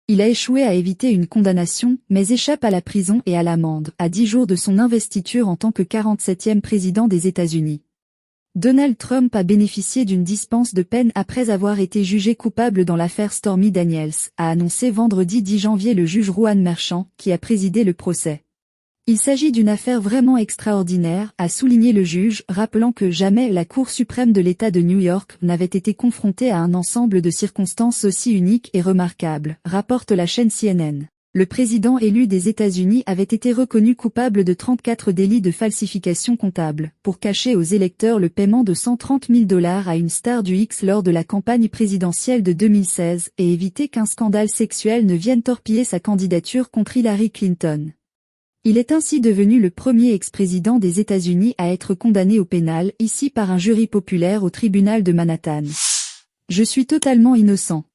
Il a échoué à éviter une condamnation, mais échappe à la prison et à l'amende, à 10 jours de son investiture en tant que 47e président des États-Unis. Donald Trump a bénéficié d'une dispense de peine après avoir été jugé coupable dans l'affaire Stormy Daniels, a annoncé vendredi 10 janvier le juge Juan Merchan, qui a présidé le procès. Il s'agit d'une affaire vraiment extraordinaire, a souligné le juge, rappelant que jamais la Cour suprême de l'État de New York n'avait été confrontée à un ensemble de circonstances aussi uniques et remarquables, rapporte la chaîne CNN. Le président élu des États-Unis avait été reconnu coupable de 34 délits de falsification comptable, pour cacher aux électeurs le paiement de 130 000 $ à une star du X lors de la campagne présidentielle de 2016 et éviter qu'un scandale sexuel ne vienne torpiller sa candidature contre Hillary Clinton. Il est ainsi devenu le premier ex-président des États-Unis à être condamné au pénal, ici par un jury populaire au tribunal de Manhattan. Je suis totalement innocent.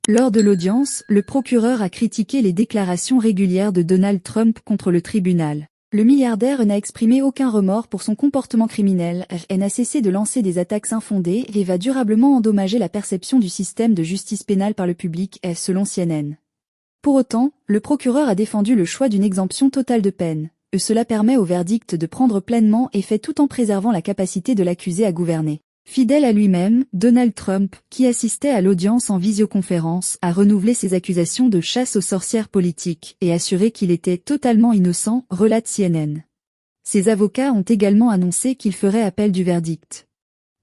Lors de l'audience, le procureur a critiqué les déclarations régulières de Donald Trump contre le tribunal. Le milliardaire n'a exprimé aucun remords pour son comportement criminel et n'a cessé de lancer des attaques infondées et va durablement endommager la perception du système de justice pénale par le public, selon CNN. Pour autant, le procureur a défendu le choix d'une exemption totale de peine. Cela permet au verdict de prendre pleinement effet tout en préservant la capacité de l'accusé à gouverner. Fidèle à lui-même, Donald Trump, qui assistait à l'audience en visioconférence, a renouvelé ses accusations de chasse aux sorcières politiques et assuré qu'il était totalement innocent, relate CNN. Ses avocats ont également annoncé qu'ils feraient appel du verdict.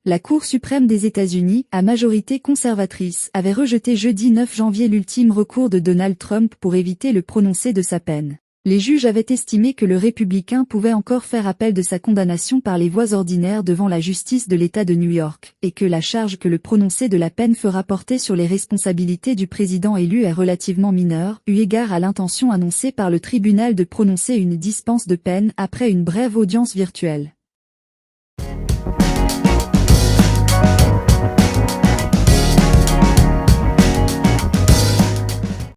La Cour suprême des États-Unis, à majorité conservatrice, avait rejeté jeudi 9 janvier l'ultime recours de Donald Trump pour éviter le prononcé de sa peine. Les juges avaient estimé que le républicain pouvait encore faire appel de sa condamnation par les voies ordinaires devant la justice de l'État de New York, et que la charge que le prononcé de la peine fera porter sur les responsabilités du président élu est relativement mineure, eu égard à l'intention annoncée par le tribunal de prononcer une dispense de peine après une brève audience virtuelle.